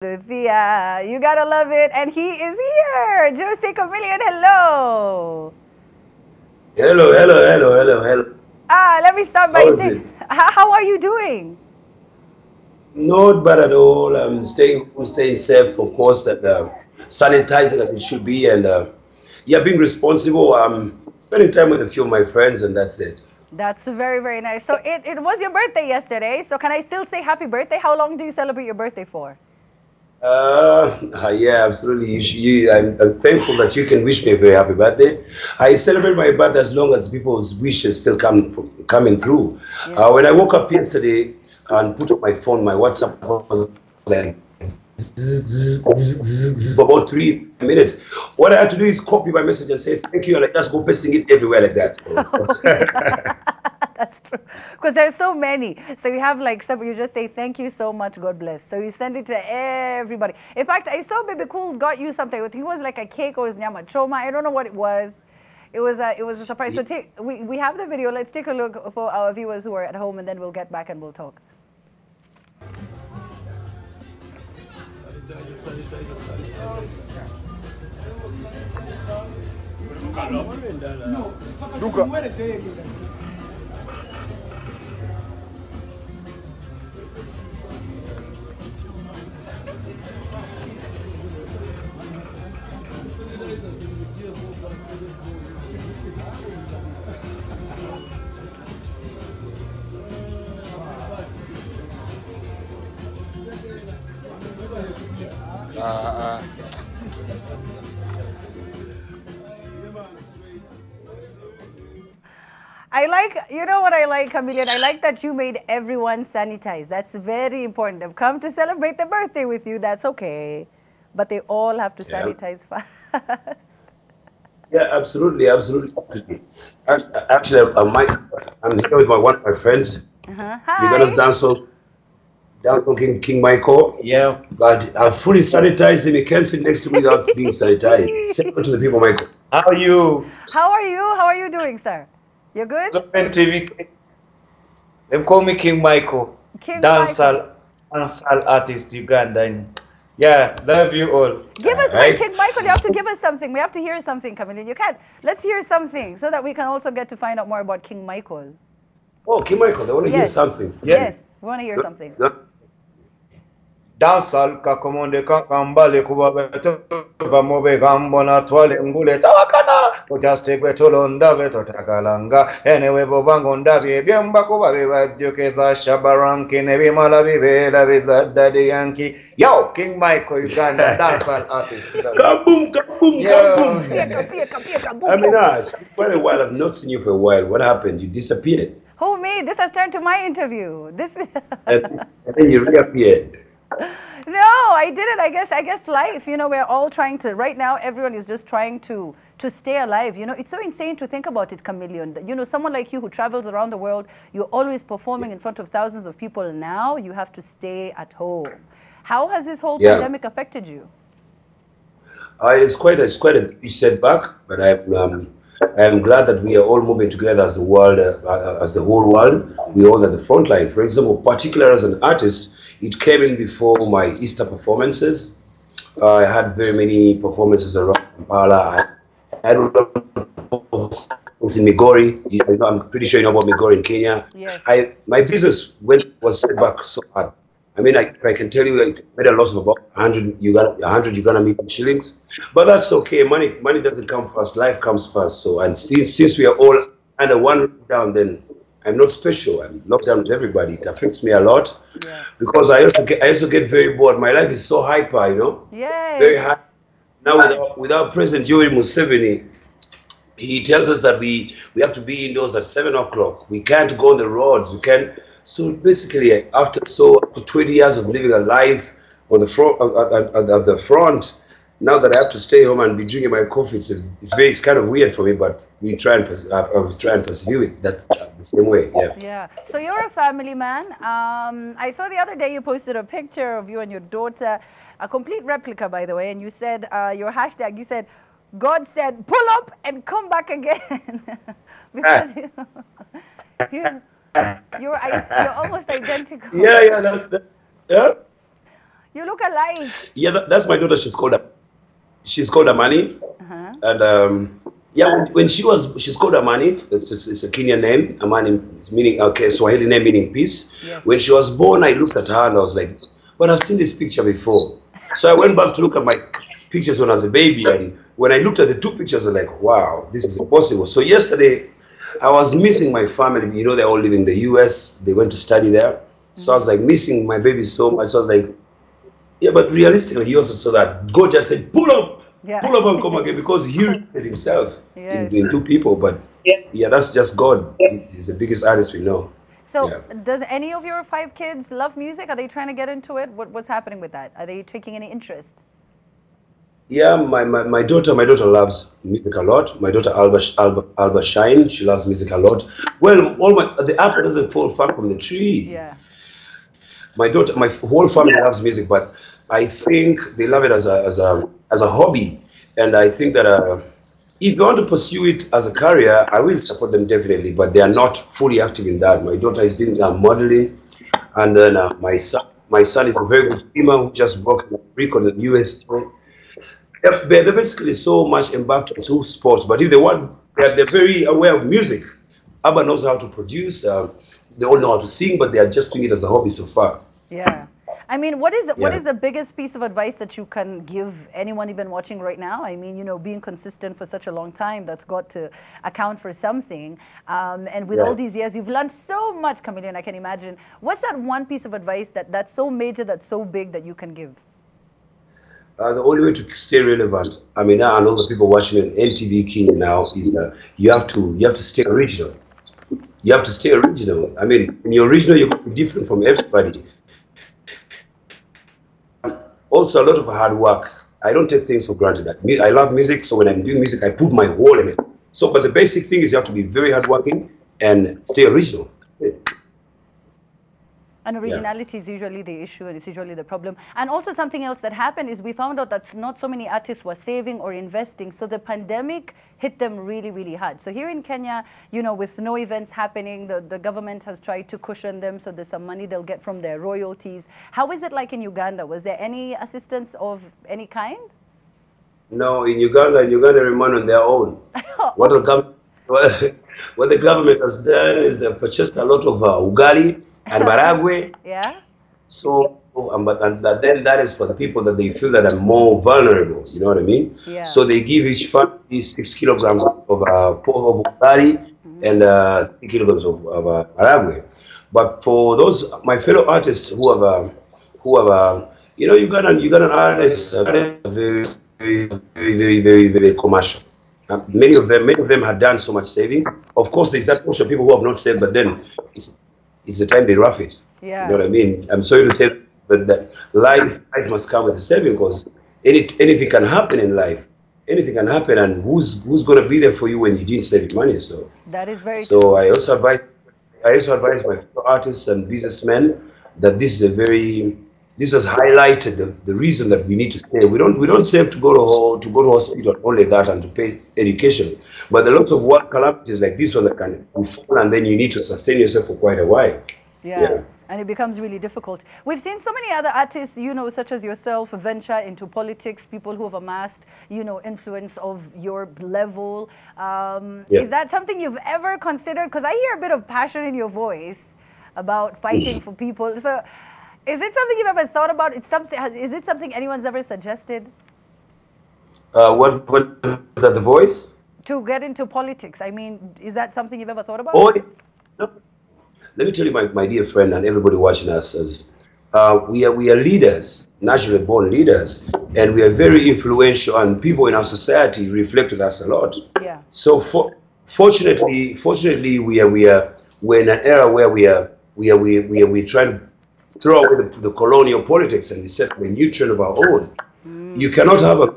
Lucia, you gotta love it. And he is here. Jose Chameleone, hello. Hello. Let me start by How is saying, it? how are you doing? Not bad at all. I'm staying home, staying safe, of course, and sanitizing as it should be, and yeah, being responsible. I'm spending time with a few of my friends, and that's it. That's very, very nice. So it was your birthday yesterday. So can I still say happy birthday? How long do you celebrate your birthday for? Yeah, absolutely. I'm thankful that you can wish me a very happy birthday. I celebrate my birthday as long as people's wishes still coming through. Yeah. When I woke up yesterday and put up my phone, my WhatsApp was like for about 3 minutes. What I had to do is copy my message and say thank you, and I just go pasting it everywhere like that. Oh, yeah. That's true. Because there's so many. So you have like some, you just say thank you so much, God bless. So you send it to everybody. In fact, I saw Baby Cool got you something. I think it was like a cake or it was nyama choma. I don't know what it was. It was a surprise. So we have the video. Let's take a look for our viewers who are at home, and then we'll get back and we'll talk. I like, you know what I like, Chameleon? I like that you made everyone sanitize. That's very important. They've come to celebrate their birthday with you. That's okay. But they all have to Yeah. sanitize fast. Yeah, absolutely. Actually, I'm here with one of my friends. We're gonna Hi. dance on King Michael. Yeah, but I fully sanitized him. He can't sit next to me without being sanitized. Say hello to the people, Michael. How are you? How are you? How are you doing, sir? You good? Open TV. They call me King Michael, King Michael. dancehall artist, Uganda. Yeah, love you all. Give All us one, right. King Michael. You have to give us something. We have to hear something, Chameleon. You can't. Let's hear something so that we can also get to find out more about King Michael. Oh, King Michael, they want to hear Yes. something. Yeah, Yes. We want to hear something. dancehall kakomonde kakambale kuba betova mobe gambona twale ngule tawakana utastegwe tulonda betotakalanga enewe bobango ndabye ebyemba kuba bibajjukeza shabaranki ne bimala bibeera bizaddadi yanki yo King Michael Uganda dancehall artist. Kaboom, kaboom, Yeah. kaboom. Pieka, pieka, pieka, I boom, mean, boom. it's quite a while. I've not seen you for a while. What happened? You disappeared. Who, me? This has turned to my interview. This. And then you reappeared. No, I didn't. I guess life, we're all trying to right now everyone is just trying to stay alive. It's so insane to think about it, Chameleon. Someone like you who travels around the world, you're always performing in front of thousands of people. Now you have to stay at home. How has this whole Yeah. pandemic affected you? It's quite a big setback, but I'm glad that we are all moving together as the world, as the whole world. We all at the front line. For example, particularly as an artist, it came in before my Easter performances. I had very many performances around Kampala. I had a lot of performances in Migori. I'm pretty sure you know about Migori in Kenya. Yes. My business was set back so hard. I mean, I can tell you, I made a loss of about 100 Uganda million shillings, but that's okay. Money doesn't come first. Life comes first. So, and since we are all under one lockdown, then I'm not special. I'm locked down with everybody. It affects me a lot Yeah. because I also get very bored. My life is so hyper, very Yes. high. Now without President Yoweri Museveni, he tells us that we have to be indoors at 7 o'clock. We can't go on the roads. We can't. So basically, after 20 years of living a life on the front at the front, now that I have to stay home and be drinking my coffee, it's kind of weird for me. But I was trying to persevere with that the same way. Yeah. Yeah. So you're a family man. I saw the other day you posted a picture of you and your daughter, a complete replica, by the way, and you said your hashtag. You said, "God said, pull up and come back again," because you, you're almost identical. Yeah. Yeah. Yeah. You look alike. Yeah, that's my daughter. She's called Amani. Uh-huh. And yeah, when she's called Amani. It's a Kenyan name. Amani is meaning, okay, Swahili name meaning peace. Yes. When she was born, I looked at her and I was like, but I've seen this picture before. So I went back to look at my pictures when I was a baby, and when I looked at the two pictures, I was like, wow, this is impossible. So yesterday, I was missing my family. You know, they all live in the US. They went to study there. So I was like missing my baby so much. So I was like, yeah, but realistically, he also saw that God just said, Yeah. pull up and come again, because he rooted himself Yes. in two people. But yeah, that's just God. He's the biggest artist we know. So, Yeah. does any of your 5 kids love music? Are they trying to get into it? What's happening with that? Are they taking any interest? Yeah, my daughter loves music a lot. My daughter Alba Shine, she loves music a lot. Well, the apple doesn't fall far from the tree. Yeah. My whole family loves music, but I think they love it as a hobby. And I think that if you want to pursue it as a career, I will support them definitely. But they are not fully active in that. My daughter is doing modeling, and then my son is a very good swimmer who just broke a record in the US. They're basically so much embarked onto sports. But if they want, they're very aware of music. Abba knows how to produce. They all know how to sing, but they are just doing it as a hobby so far. Yeah. I mean, what is Yeah. the biggest piece of advice that you can give anyone even watching right now? I mean, being consistent for such a long time, that's got to account for something. And with all these years, you've learned so much, Chameleone, I can imagine. What's that one piece of advice that's so major, that's so big that you can give? The only way to stay relevant, I mean, and all the people watching on NTV Kenya now, is you have to stay original. You have to stay original. I mean, when you're original, you're going to be different from everybody. Also, a lot of hard work. I don't take things for granted. I love music, so when I'm doing music, I put my whole in it. So, but the basic thing is you have to be very hardworking and stay original. And originality is usually the issue, and it's usually the problem. And also something else that happened is we found out that not so many artists were saving or investing. So the pandemic hit them really, really hard. So here in Kenya, with no events happening, the government has tried to cushion them. So there's some money they'll get from their royalties. How is it like in Uganda? Was there any assistance of any kind? No, in Uganda remain on their own. What the government has done is they've purchased a lot of ugali and maragwe. Yeah. So, but then that is for the people that they feel that are more vulnerable. You know what I mean? Yeah. So they give each family 6 kilograms of ugali and 3 kilograms of maragwe. But for those my fellow artists who have Ugandan artists are very, very, very, very commercial. Many of them had done so much saving. Of course, there's that portion of people who have not saved, but then it's the time they rough it. Yeah. You know what I mean? I'm sorry to say that life must come with a saving, because anything can happen in life. Anything can happen, and who's going to be there for you when you didn't save your money? So that is very true. So I also advise my fellow artists and businessmen that this has highlighted the reason that we need to save. We don't save to go to hospital, only that, and to pay education. But there are lots of work calamities like this one that can fall, and then you need to sustain yourself for quite a while. Yeah. And it becomes really difficult. We've seen so many other artists, such as yourself, venture into politics, people who have amassed, influence of your level. Is that something you've ever considered? Because I hear a bit of passion in your voice about fighting for people. So is it something you've ever thought about? Is it something anyone's ever suggested? What is that, the voice? To get into politics. I mean, is that something you've ever thought about? Oh, no. Let me tell you, my dear friend, and everybody watching us, we are leaders, naturally born leaders, and we are very influential, and people in our society reflect on us a lot. Yeah. So fortunately, we're in an era where we try to throw away the colonial politics and we set a new trend of our own. You cannot have a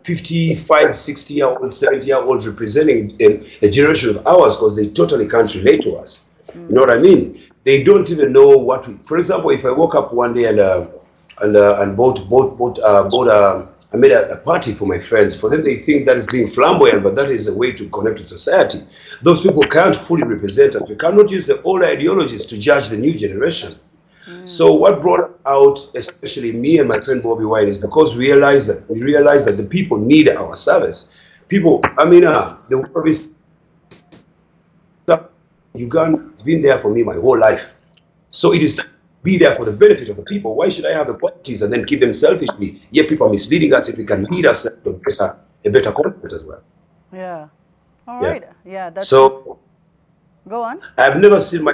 55, 60-year-old, 70-year-old representing a generation of ours, because they totally can't relate to us. You know what I mean? They don't even know what we. For example, if I woke up one day and I made a party for my friends. For them, they think that is being flamboyant, but that is a way to connect with society. Those people can't fully represent us. We cannot use the old ideologies to judge the new generation. So what brought us out, especially me and my friend Bobby Wine, is because we realized that the people need our service. People, I mean, the world is Uganda has been there for me my whole life. So it is to be there for the benefit of the people. Why should I have the qualities and then keep them selfishly? Yet people are misleading us if we can lead us to a better content as well. Yeah. All right. Yeah. That's so. Go on. I've never seen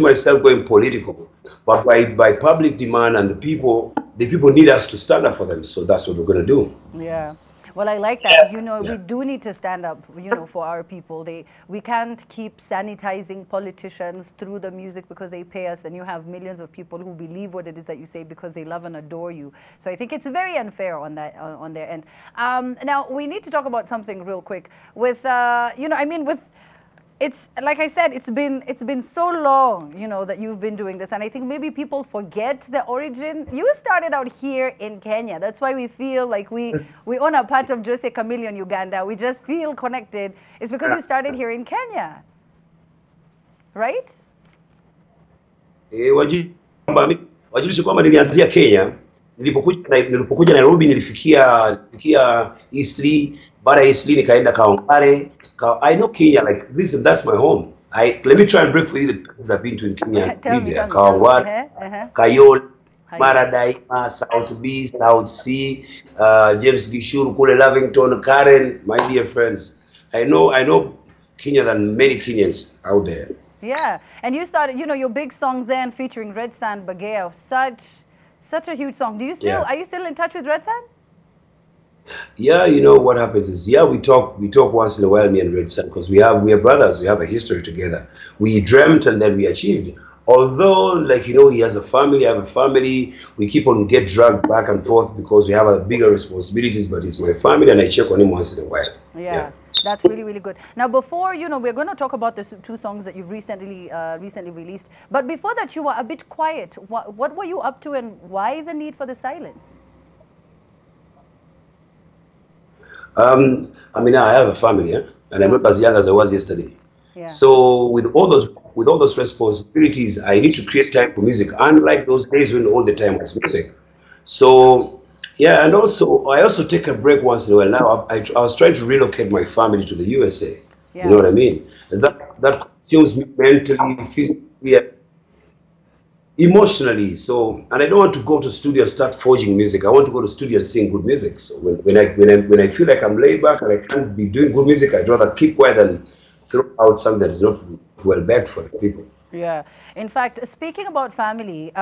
myself going political, but by public demand and the people need us to stand up for them. So that's what we're going to do. Yeah. Well, I like that. You know, we do need to stand up, you know, for our people. We can't keep sanitizing politicians through the music because they pay us, and you have millions of people who believe what it is that you say because they love and adore you. So I think it's very unfair on that on their end. Now we need to talk about something real quick with you know, I mean, with it's like I said, it's been so long, you know, that you've been doing this, and I think maybe people forget the origin. You started out here in Kenya. That's why we feel like we own a part of Jose Chameleone, Uganda. We just feel connected. It's because you started here in Kenya, right? Wajulishe kwamba nilianzia Kenya. Nilipokuja Nairobi nilifikia Eastleigh. Baada ya Eastleigh nikaenda Kaongare. I know Kenya, like this, that's my home. Let me try and break for you the places I've been to in Kenya. Kaongare, Kayole, Maradaima, South B, South C, James Gishuru, Kule Lavington, Karen, my dear friends. I know Kenya than many Kenyans out there. Yeah, and you started, you know, your big song then featuring Red Sand Bageo, such a huge song. Are you still in touch with Red Sand? Yeah, you know what happens is, we talk once in a while, me and Red Sun, because we are brothers. We have a history together. We dreamt and then we achieved. Although, like, you know, he has a family, I have a family. We keep on get dragged back and forth because we have a bigger responsibilities. But it's my family, and I check on him once in a while. Yeah. That's really, really good. Now, before, you know, we're going to talk about the two songs that you've recently released. But before that, you were a bit quiet. What were you up to, and why the need for the silence? I mean, I have a family, and I'm not as young as I was yesterday. Yeah. So with all those responsibilities, I need to create time for music, unlike those days when all the time was music. So yeah, and also I also take a break once in a while. Now I was trying to relocate my family to the USA. Yeah. You know what I mean? And that consumes me mentally, physically, emotionally. So, and I don't want to go to studio and start forging music. I want to go to studio and sing good music. So when I feel like I'm laid back and I can't be doing good music, I'd rather keep quiet than throw out something that is not well backed for the people. Yeah. In fact, speaking about family,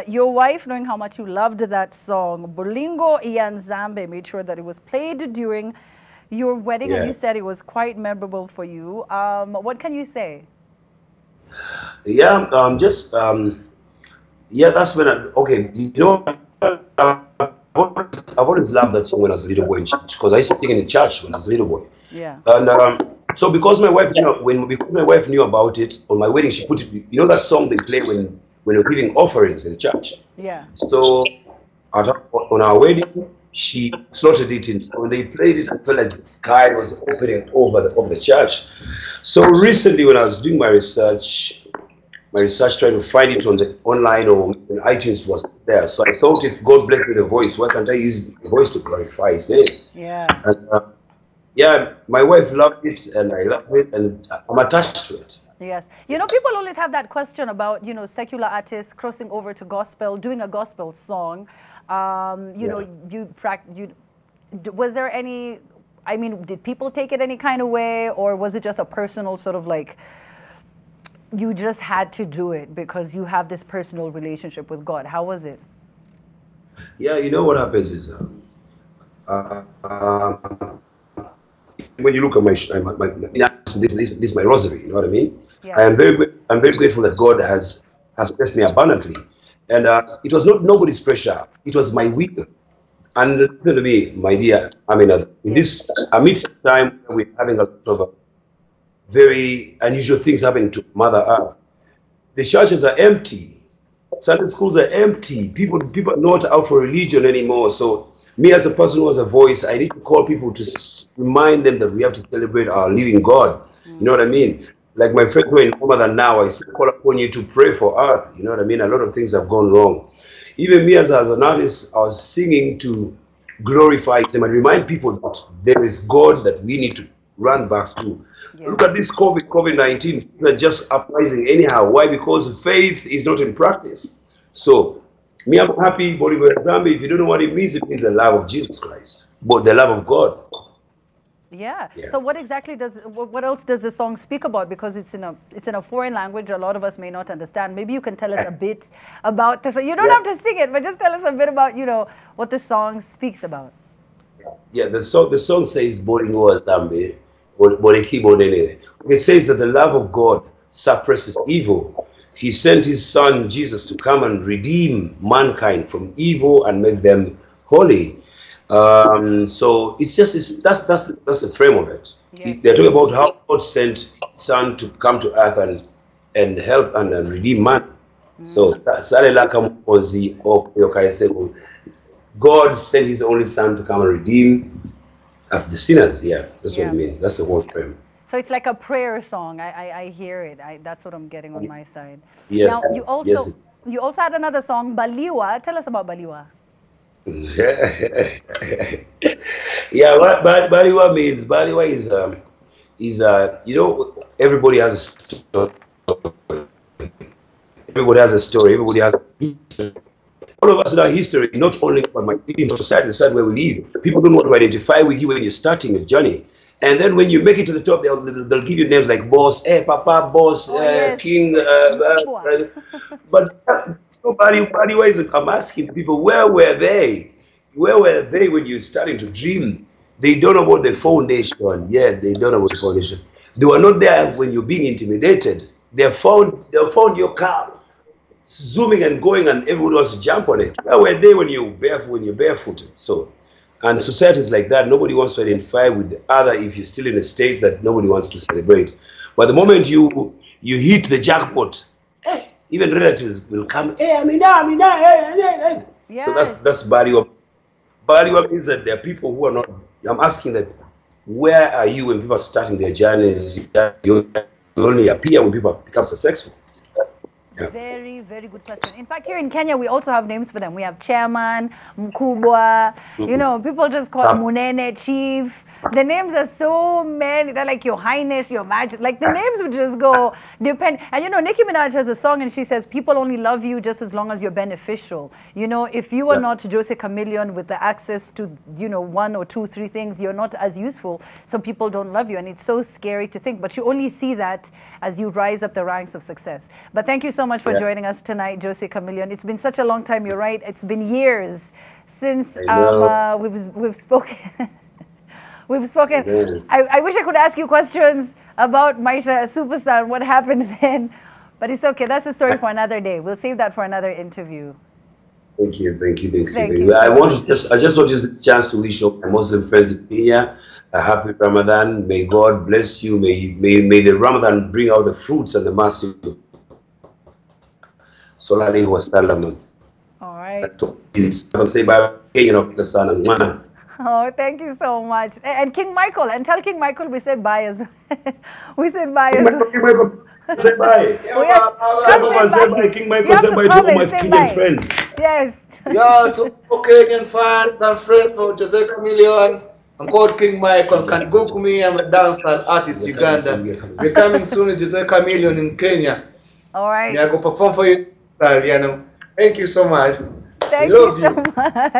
your wife, knowing how much you loved that song, Bolingo Iyanzambe, made sure that it was played during your wedding, and you said it was quite memorable for you. What can you say? Yeah, that's when you know, I've always loved that song when I was a little boy in church, because I used to sing in the church when I was a little boy. Yeah. And so because my wife knew about it, on my wedding she put it. You know that song they play when we're giving offerings in the church. Yeah. So on our wedding, she slotted it in. So when they played it, I felt like the sky was opening over the church. So recently, when I was doing my research trying to find it on the online or on iTunes was there. So I thought, if God bless me the voice, why can't I use the voice to glorify His name? Yeah. And, yeah, my wife loved it, and I love it, and I'm attached to it. Yes. You know, people always have that question about, you know, secular artists crossing over to gospel, doing a gospel song. You know, was there any, I mean, did people take it any kind of way, or was it just a personal sort of like, you just had to do it because you have this personal relationship with God? How was it? Yeah, you know what happens is, when you look at this is my rosary, you know what I mean? Yeah. I'm very grateful that God has blessed me abundantly, and it was not nobody's pressure. It was my will. And listen to me, my dear, I mean, in this amidst time we're having a lot of very unusual things happening to Mother Earth. The churches are empty. Sunday schools are empty. People are not out for religion anymore. So me, as a person who has a voice, I need to call people to remind them that we have to celebrate our living God. You know what I mean? like my friends who are in coma than now, I still call upon you to pray for earth. You know what I mean? A lot of things have gone wrong. Even me as an artist, I was singing to glorify them and remind people that there is God that we need to run back to. Yeah. Look at this COVID-19. People are just uprising anyhow. Why? Because faith is not in practice. So, me, I'm happy, Bolivar Zambia. If you don't know what it means the love of Jesus Christ, but the love of God. Yeah. Yeah. So what exactly what else does the song speak about? Because it's in a foreign language. A lot of us may not understand. Maybe you can tell us a bit about this. You don't have to sing it, but just tell us a bit about what the song speaks about. Yeah, the song says Boringo Zambe, Boreki Bodene. It says that the love of God suppresses evil. He sent his son Jesus to come and redeem mankind from evil and make them holy. So that's the frame of it. Yes. They're talking about how God sent his son to come to earth and help and redeem man. So God sent his only son to come and redeem the sinners. Yeah, that's what it means. That's the whole frame. So it's like a prayer song. I hear it. That's what I'm getting on my side. Yes. Now you also had another song, Baliwa. Tell us about Baliwa. Yeah, what Baliwa means? Baliwa is everybody has a story. Everybody has a story. Everybody has all of us in our history, not only in society, the side where we live. People don't want to identify with you when you're starting a journey. And then when you make it to the top, they'll give you names like Boss, Papa, Boss, yes. King. But Baliwa is, I'm asking people, where were they? Where were they when you're starting to dream? They don't know about the foundation. Yeah, they don't know about the foundation. They were not there when you're being intimidated. They found your car zooming and going, and everybody wants to jump on it. Where were they when you're barefooted? So, and society is like that. Nobody wants to identify with the other if you're still in a state that nobody wants to celebrate. But the moment you hit the jackpot, even relatives will come. Hey, Amina, hey. Yes. So that's Baliwa. Baliwa means that there are people who are not. I'm asking that, where are you when people are starting their journeys? You only appear when people become successful. Yeah. Very, very good question. In fact, here in Kenya, we also have names for them. We have Chairman, Mkubwa, people just call Munene, Chief. The names are so many. They're like Your Highness, Your Majesty. Like the names would just go depend. And Nicki Minaj has a song and she says, people only love you just as long as you're beneficial. If you are not Jose Chameleone with the access to, 1 or 2, 3 things, you're not as useful. So people don't love you. And it's so scary to think. But you only see that as you rise up the ranks of success. But thank you so much for joining us tonight, Jose Chameleone. It's been such a long time. You're right. It's been years since we've spoken. We've spoken. I wish I could ask you questions about Maisha Superstar and what happened then, but it's okay. That's a story for another day. We'll save that for another interview. Thank you. I just want to use the chance to wish all my Muslim friends in Kenya a happy Ramadan. May God bless you. May the Ramadan bring out the fruits and the mercy. Sallallahu Alaihi Wasallam. All right. Say bye, King of the Sun and Mana. Oh, thank you so much. And King Michael, and tell King Michael we said bye as well. We said bye as well. King Michael, say bye. Say bye. King Michael, say bye to all my Kenyan friends. Yes. Yeah, to Kenyan fans and friends for Jose Chameleone. I'm called King Michael. Can Google me. I'm a dancehall artist, Uganda. We're coming soon to Jose Chameleone in Kenya. All right. Yeah, I go perform for you. Thank you so much. Thank you so much.